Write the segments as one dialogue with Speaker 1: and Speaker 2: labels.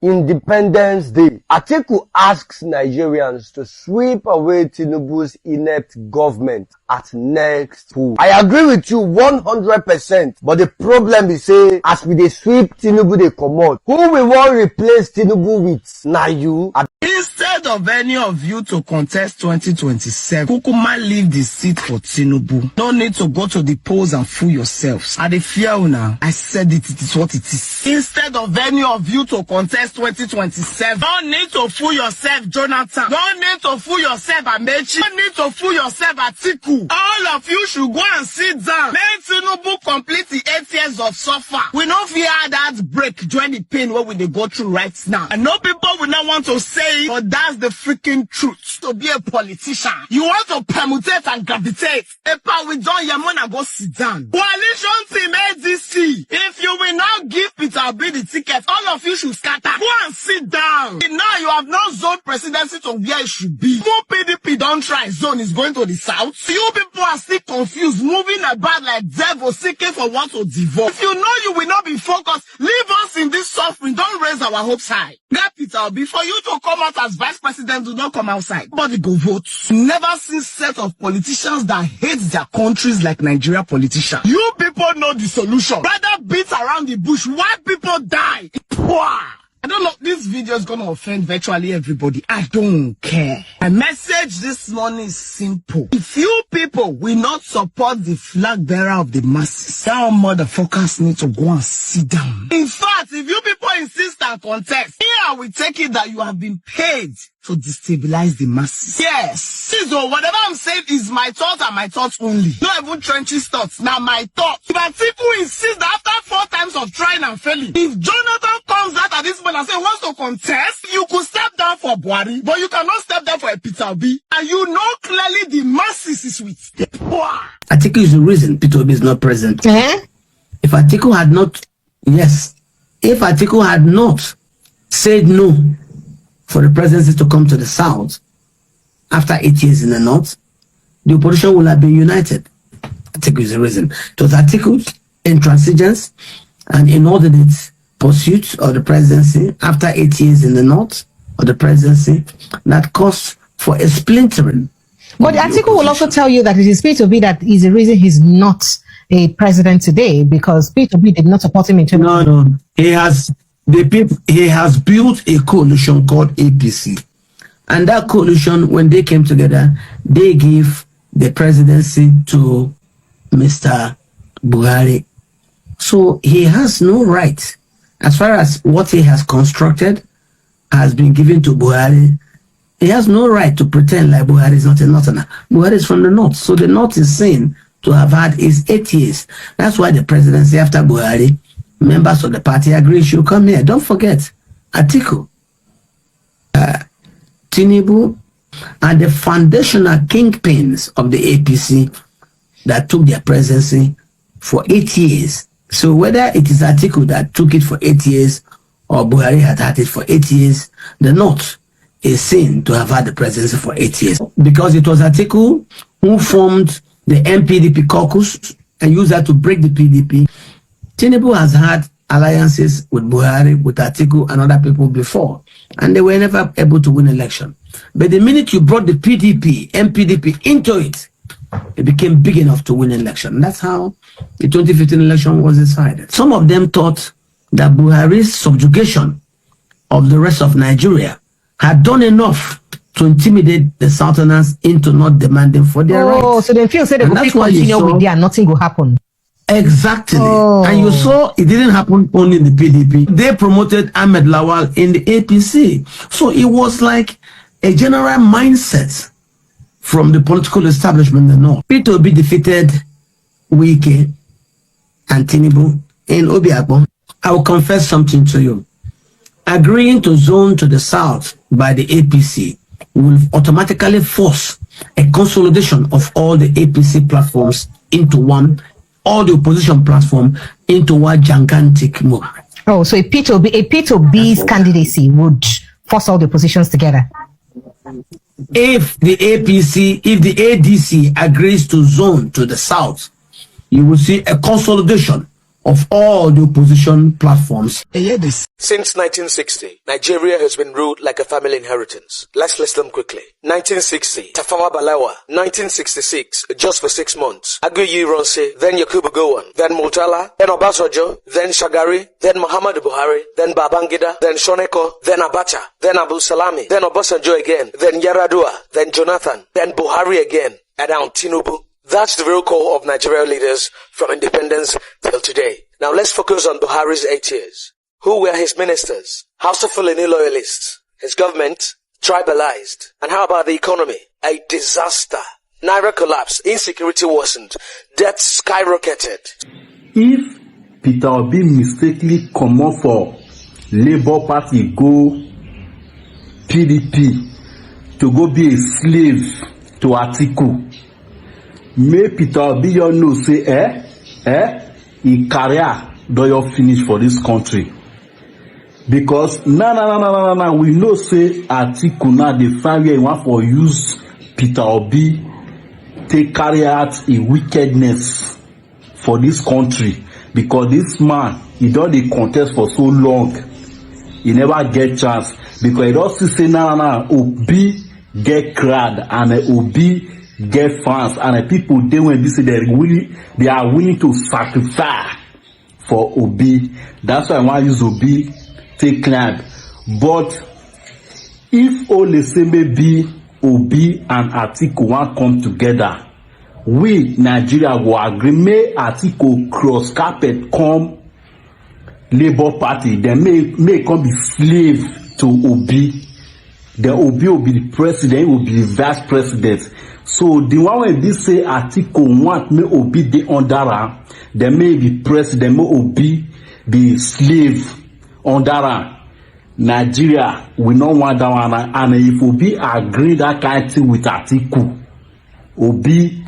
Speaker 1: Independence Day, Atiku asks Nigerians to sweep away Tinubu's inept government at next poll. I agree with you 100%, but the problem is say as we dey sweep Tinubu dey comot, who we wan replace Tinubu with? Na you?
Speaker 2: Instead of any of you to contest 2027, Kukuma leave the seat for Tinubu. No need to go to the polls and fool yourselves. I dey fear una. I said it is what it is. Instead of any of you to contest 2027, don't need to fool yourself, Jonathan. Don't need to fool yourself, Amechi. Don't need to fool yourself, Atiku. All of you should go and sit down. Let Tinubu complete the 8 years of suffer. We no fear that break during the pain what we dey go through right now. And no people will not want to say it, but that's the freaking truth. To be a politician, you want to permutate and gravitate. Epa, we don't Yamona go sit down. Coalition team ADC. If you will not give Peter Obi the ticket, all of you should scatter. Go and sit down. Now you have no zone presidency to where it should be. More PDP don't try zone is going to the south. You people are still confused, moving about like devils seeking for what to devour. If you know you will not be focused, leave us in this suffering. Don't raise our hopes high. That Peter Obi, for you to come out as vice president, do not come outside. But go vote. Never seen set of politicians that hate their countries like Nigeria politicians. You people know the solution. Rather beat around the bush. Why people die? I don't know, this video is going to offend virtually everybody. I don't care. My message this morning is simple. If you people will not support the flag bearer of the masses, our motherfuckers need to go and sit down. In fact, if you people insist and contest, here we take it that you have been paid to destabilize the masses. Yes. So whatever I'm saying is my thoughts and my thoughts only. Not even trenches thoughts. Now my thoughts. If Atiku insists that after 4 times of trying and failing, if Jonathan comes out at this point and says he wants to contest, you could step down for Buhari, but you cannot step down for a Peter Obi. And you know clearly the masses is with the poor.
Speaker 3: Atiku is the reason Peter Obi is not present. If Atiku had not, if Atiku had not said no for the presidency to come to the south after 8 years in the north, the opposition will have been united. Atiku is the reason. It was Atiku's intransigence and inordinate pursuit of the presidency after 8 years in the north of the presidency that caused for a splintering.
Speaker 4: But Atiku will also tell you that it is Peter Obi that is the reason he's not a president today, because Peter Obi did not support him in terms of...
Speaker 3: No. He has built a coalition called APC. And that coalition, when they came together, they gave the presidency to Mr. Buhari. So he has no right, as far as what he has constructed has been given to Buhari. He has no right to pretend like Buhari is not a northerner. Buhari is from the north. So the north is saying to have had his 8 years. That's why the presidency after Buhari, members of the party agree should come here. Don't forget, Atiku, Tinubu, and the foundational kingpins of the APC that took their presidency for 8 years. So whether it is Atiku that took it for 8 years or Buhari had had it for 8 years, the North is seen to have had the presidency for 8 years. Because it was Atiku who formed the MPDP caucus and used that to break the PDP. Tinubu has had alliances with Buhari, with Atiku and other people before, and they were never able to win election. But the minute you brought the PDP, MPDP into it, it became big enough to win election. And that's how the 2015 election was decided. Some of them thought that Buhari's subjugation of the rest of Nigeria had done enough to intimidate the Southerners into not demanding for their rights.
Speaker 4: Oh, so they feel say they will continue with there and nothing will happen.
Speaker 3: Exactly.
Speaker 4: Oh.
Speaker 3: And you saw it didn't happen only in the PDP. They promoted Ahmed Lawal in the APC. So it was like a general mindset from the political establishment in the North. Peter Obi defeated Wike and Tinubu in Obiakpon. I will confess something to you. Agreeing to zone to the south by the APC will automatically force a consolidation of all the APC platforms into one, all the opposition platform into one gigantic move.
Speaker 4: Oh, so a Peter Obi's candidacy would force all the oppositions together.
Speaker 3: If the ADC agrees to zone to the south, you will see a consolidation of all the opposition platforms.
Speaker 5: Since 1960, Nigeria has been ruled like a family inheritance. Let's list them quickly. 1960, Tafawa Balewa. 1966, just for 6 months, Aguiyi Ironsi, then Yakubu Gowon, then Murtala, then Obasanjo, then Shagari, then Muhammadu Buhari, then Babangida, then Shoneko, then Abacha, then Abu Salami, then Obasanjo again, then Yaradua, then Jonathan, then Buhari again, and now Tinubu. That's the real core of Nigeria leaders from independence till today. Now let's focus on Buhari's 8 years. Who were his ministers? House of Fulani loyalists. His government? Tribalized. And how about the economy? A disaster. Naira collapsed. Insecurity worsened. Debt skyrocketed.
Speaker 6: If Peter Obi mistakenly come out for Labour Party, go PDP, to go be a slave to Atiku, may Peter Obi you know say in career do you finish for this country. Because no, we know say Atiku now the 5 year want for use Peter Obi take carry out a wickedness for this country. Because this man, he don dey contest for so long, he never get chance. Because he don see say no, Obi get crowd and Obi get fans, and people they when they say they are willing to sacrifice for Obi. That's why I want to use Obi take climb. But if only say maybe Obi and Atiku want come together, we Nigeria will agree. May Atiku cross carpet come Labour Party, then may come be slave to Obi. The Obi will be the president, he will be the vice president. So the one when they say Atiku want me Obi the under her, they may be president, may Obi be slave under her. Nigeria we not want that one, and if Obi agree that kind of thing with Atiku, Obi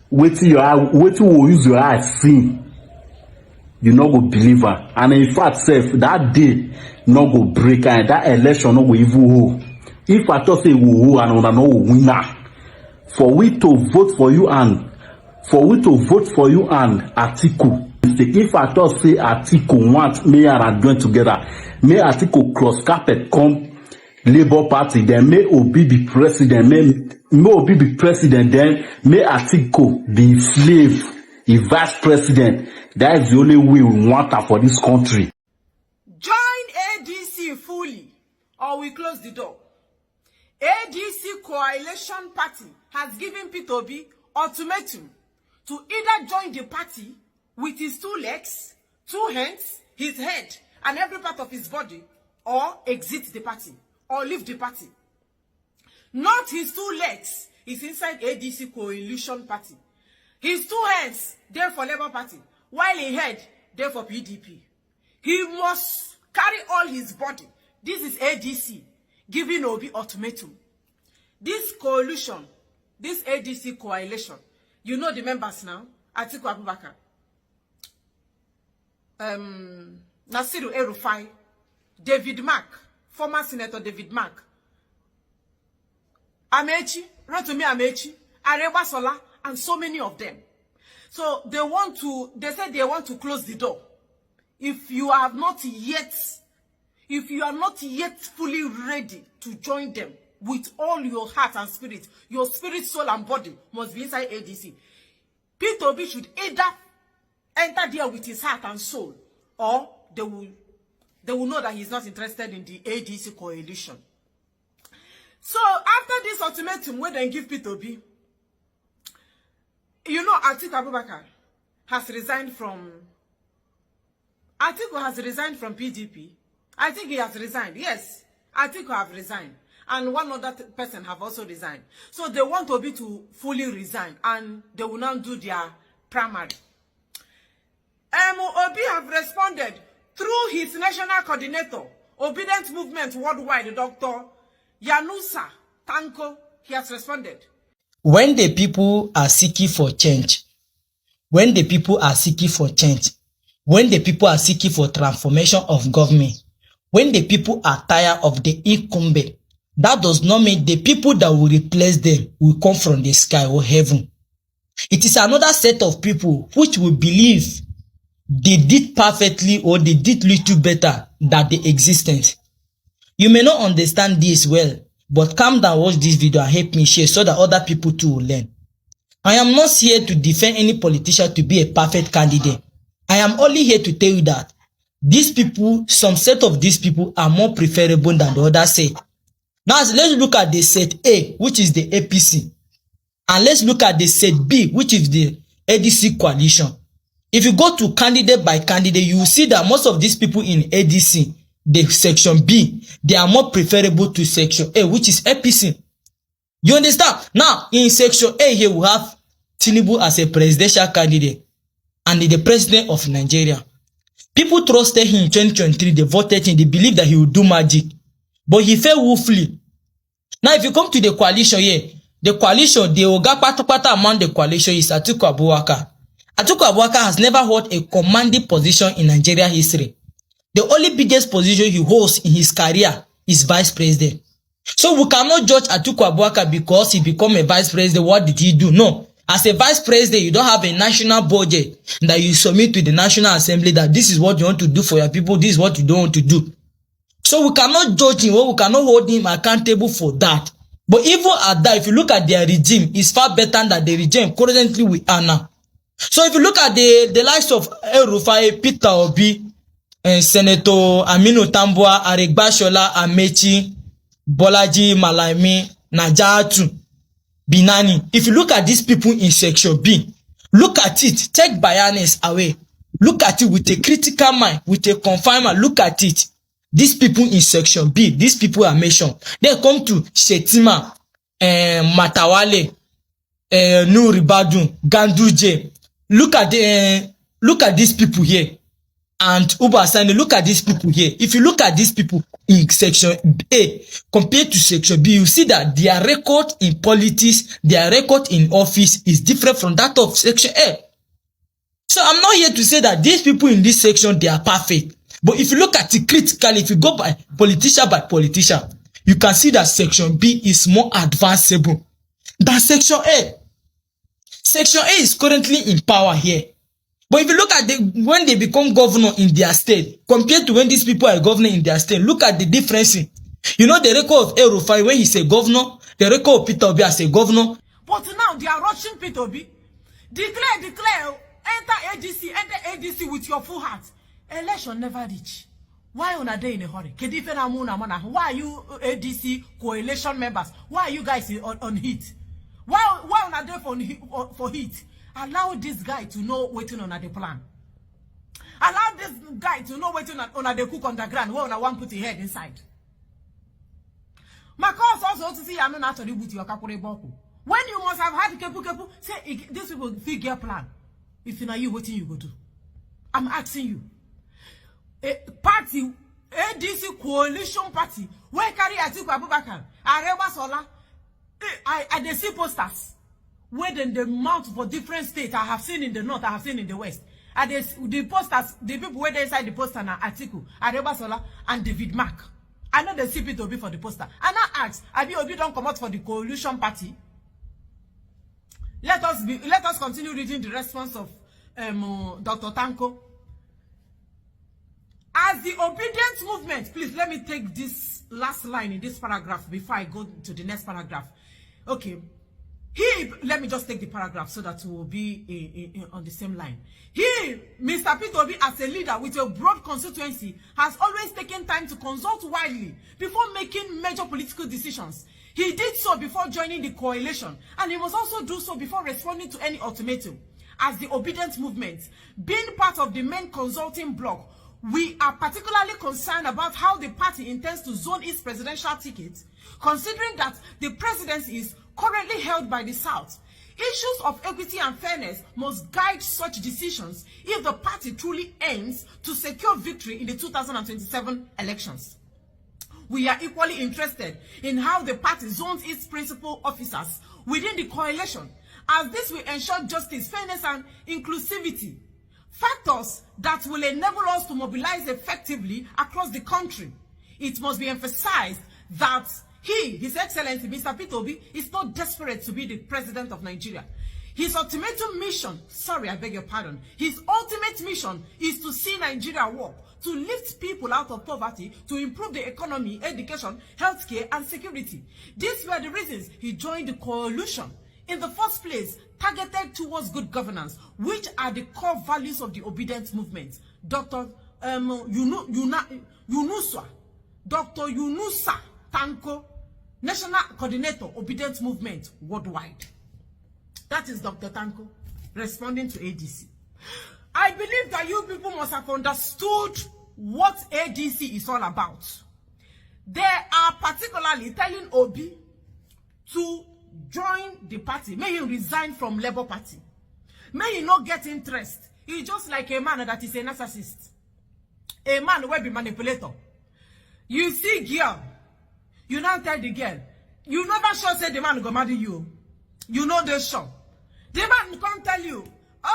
Speaker 6: wait you will use your eyes see. You not go believe her. And in fact, self that day not go break, and that election not go even hold. If I thought say we will and we no winner, for we to vote for you and Atiku. If I thought say Atiku want me and join together, may Atiku cross carpet come Labour Party, then may Obi be president, may Obi be president, then may Atiku be slave, a vice president. That is the only way we want her for this country.
Speaker 7: Join ADC fully, or we close the door. ADC Coalition Party has given Peter Obi ultimatum to either join the party with his 2 legs, 2 hands, his head, and every part of his body, or exit the party, or leave the party. Not his 2 legs is inside ADC Coalition Party. His 2 hands, there for Labour Party, while his head, there for PDP. He must carry all his body. This is ADC giving Obi ultimatum. This coalition, this ADC coalition, you know the members now. Atiku Abubakar, Nasiru El-Rufai, David Mark, former Senator David Mark, Amechi, Rotimi Amechi, Arewa Sola, and so many of them. So they said they want to close the door. If you are not yet fully ready to join them with all your heart and spirit, your spirit, soul, and body must be inside ADC. Peter Obi should either enter there with his heart and soul, or they will know that he's not interested in the ADC coalition. So after this ultimatum, where they give Peter Obi, you know, Atiku Abubakar has resigned from. Atiku has resigned from PDP. I think he has resigned. Yes, Atiku have resigned, and one other person have also resigned. So they want Obi to fully resign, and they will now do their primary. Obi have responded through his national coordinator, Obedient Movement Worldwide, Dr. Yanusa Tanko. He has responded.
Speaker 8: When the people are seeking for change, when the people are seeking for change, when the people are seeking for transformation of government, when the people are tired of the incumbent, that does not mean the people that will replace them will come from the sky or heaven. It is another set of people which will believe they did perfectly or they did little better than the existence. You may not understand this well, but calm down, watch this video and help me share so that other people too will learn. I am not here to defend any politician to be a perfect candidate. I am only here to tell you that these people, some set of these people are more preferable than the other set. Now let's look at the set A, which is the APC. And let's look at the set B, which is the ADC coalition. If you go to candidate by candidate, you will see that most of these people in ADC, the section B, they are more preferable to section A, which is APC. You understand? Now, in section A here, we have Tinubu as a presidential candidate and the president of Nigeria. People trusted him in 2023. They voted him. They believed that he would do magic. But he failed woefully. Now, if you come to the coalition here, the coalition, the Oga Patapata among the coalition is Atiku Abubakar. Atiku Abubakar has never held a commanding position in Nigeria history. The only biggest position he holds in his career is vice president. So we cannot judge Atiku Abubakar because he became a vice president. What did he do? No. As a vice president, you don't have a national budget that you submit to the National Assembly that this is what you want to do for your people, this is what you don't want to do. So we cannot judge him or we cannot hold him accountable for that. But even at that, if you look at their regime, it's far better than the regime currently we are now. So if you look at the likes of El Rufai, Peter Obi, Senator Aminu Tambuwa, Aregbasola, Amechi, Bolaji, Malami, Najatu, Binani. If you look at these people in section B, look at it, take biasness away. Look at it with a critical mind, with a confinement. Look at it. These people in section B, these people are mentioned. They come to Shetima, Matawale, Nuribadu, Ganduje. Look at these people here. And Ubasani, look at these people here. If you look at these people in section A compared to section B, you see that their record in politics, their record in office is different from that of section A. So I'm not here to say that these people in this section, they are perfect. But if you look at it critically, if you go by politician, you can see that section B is more advanceable than section A. Section A is currently in power here. But if you look at when they become governor in their state, compared to when these people are governing in their state, look at the difference. You know the record of El Rufai when he's a governor, the record of Peter Obi as a governor.
Speaker 7: But now they are rushing Peter Obi. Declare, enter ADC with your full heart. Election never reach. Why on a day in a hurry? Why are you ADC coalition members? Why are you guys on heat? Why on a day for heat? Allow this guy to know waiting on the plan. Allow this guy to know waiting on the cook underground where on one put your head inside. My cause also to see I'm not actually with your capore boku. When you must have had kepu, say this people figure plan. If you know you waiting you go do. I'm asking you. A party, ADC coalition party, where carry Atiku Abubakar, Aregbasola, I they see posters. Where then the mount for different states I have seen in the north, I have seen in the west. And the posters, the people where they inside the poster now, Atiku, Aregbasola, and David Mark. I know they see Peter Obi for the poster. And I ask, Abi Obi don't come out for the coalition party. Let us continue reading the response of Dr. Tanko. As the obedience movement, please let me take this last line in this paragraph before I go to the next paragraph. Okay. Let me just take the paragraph so that we will be on the same line. Mr. Peter Obi, as a leader with a broad constituency, has always taken time to consult widely before making major political decisions. He did so before joining the coalition, and he must also do so before responding to any ultimatum. As the obedience movement, being part of the main consulting bloc, we are particularly concerned about how the party intends to zone its presidential ticket, considering that the presidency is currently held by the South. Issues of equity and fairness must guide such decisions if the party truly aims to secure victory in the 2027 elections. We are equally interested in how the party zones its principal officers within the coalition, as this will ensure justice, fairness, and inclusivity. Factors that will enable us to mobilize effectively across the country. It must be emphasized that His Excellency, Mr. Peter Obi, is not desperate to be the president of Nigeria. His ultimatum mission, sorry, I beg your pardon, his ultimate mission is to see Nigeria work, to lift people out of poverty, to improve the economy, education, healthcare, and security. These were the reasons he joined the coalition. In the first place, targeted towards good governance, which are the core values of the obedience movement. Dr. Yunusa Tanko, National Coordinator, Obedience Movement Worldwide. That is Dr. Tanko responding to ADC. I believe that you people must have understood what ADC is all about. They are particularly telling Obi to join the party. May he resign from Labour Party. May he not get interest. He's just like a man that is a narcissist. A man who will be manipulator. You see girl, you now tell the girl, you never sure say the man go marry you. You know this sure. The man can't tell you,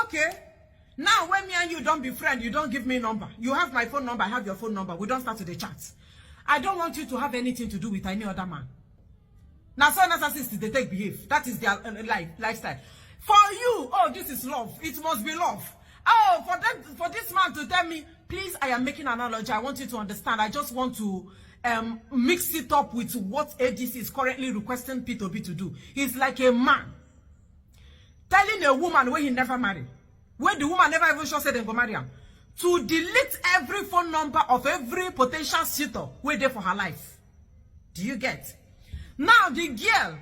Speaker 7: okay, now when me and you don't be friends, you don't give me number. You have my phone number, I have your phone number. We don't start to the chat. I don't want you to have anything to do with any other man. Now, so narcissists, they take behave. That is their lifestyle. For you, oh, this is love. It must be love. Oh, for this man to tell me, please, I am making an analogy. I want you to understand. I just want to mix it up with what ADC is currently requesting Peter Obi to do. He's like a man telling a woman where he never married, where the woman never even sure said they go marry him, to delete every phone number of every potential suitor where there for her life. Do you get? Now the girl,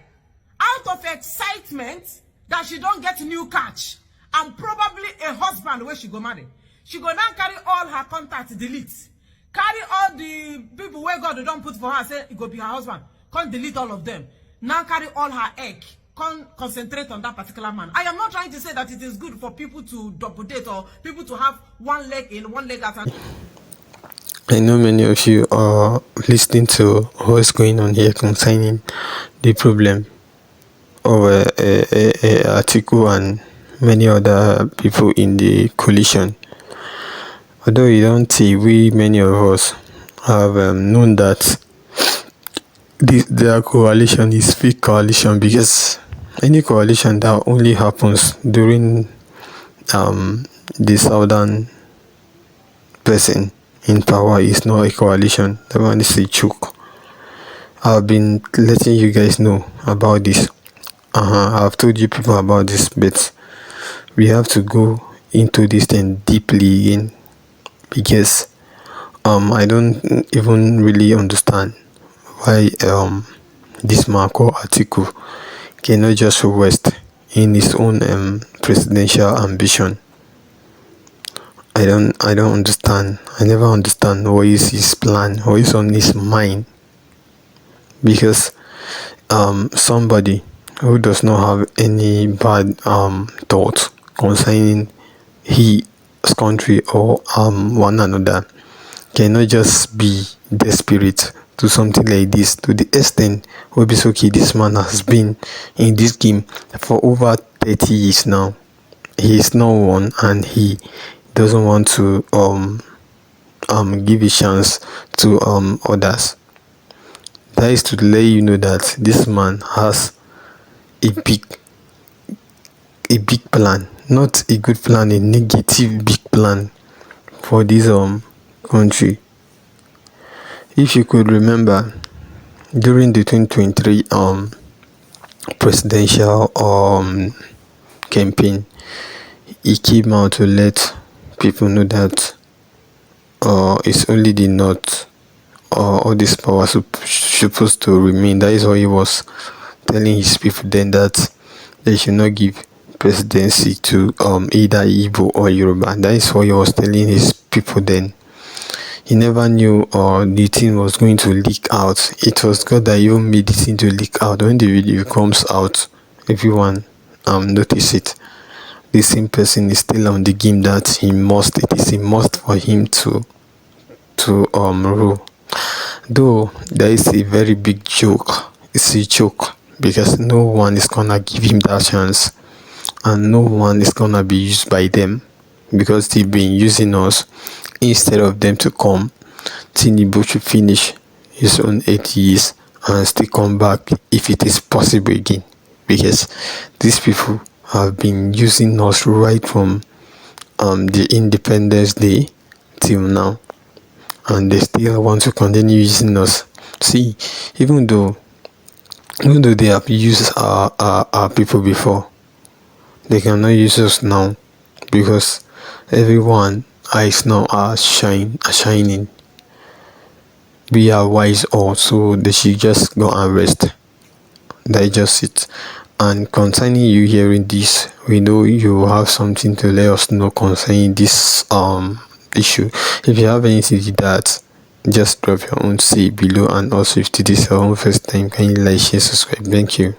Speaker 7: out of excitement that she don't get new catch and probably a husband where she go marry, she go now carry all her contacts, delete. Carry all the people where God don't put for her, say it go be her husband. Can't delete all of them. Now carry all her egg. Can't concentrate on that particular man. I am not trying to say that it is good for people to double date or people to have one leg in, one leg out.
Speaker 9: I know many of you are listening to what's going on here concerning the problem of Atiku and many other people in the coalition. Although you don't see, many of us have known that their coalition is fake coalition, because any coalition that only happens during the southern person in power is not a coalition. That one is a joke. I've been letting you guys know about this. I've told you people about this, but we have to go into this thing deeply in, because I don't even really understand why this man called Atiku cannot just rest in his own presidential ambition. I don't understand. I never understand what is his plan, what is on his mind. Because somebody who does not have any bad thoughts concerning his country or one another cannot just be desperate to something like this, to the extent where this man has been in this game for over 30 years now. He is not one, and he doesn't want to give a chance to others. That is to let you know that this man has a big plan, not a good plan, a negative big plan for this country. If you could remember, during the 2023 presidential campaign, he came out to let people know that it's only the North all this power supposed to remain. That is why he was telling his people then that they should not give presidency to either Igbo or Yoruba. That is what he was telling his people then. He never knew the thing was going to leak out. It was God that even made the thing to leak out. When the video comes out, everyone notice it. The same person is still on the game that it is a must for him to rule. Though there is a very big joke. It's a joke, because no one is gonna give him that chance, and no one is gonna be used by them, because they've been using us. Instead of them to come, Tinubu should finish his own 8 years and still come back if it is possible again, because these people have been using us right from the Independence Day till now, and they still want to continue using us. See, even though they have used our people before, they cannot use us now, because everyone eyes now are shining. We are wise all, so they should just go and rest. That's just it. And concerning you hearing this, we know you have something to let us know concerning this issue. If you have anything to that, just drop your own say below. And also, if this is your own first time, kindly like, share, subscribe. Thank you.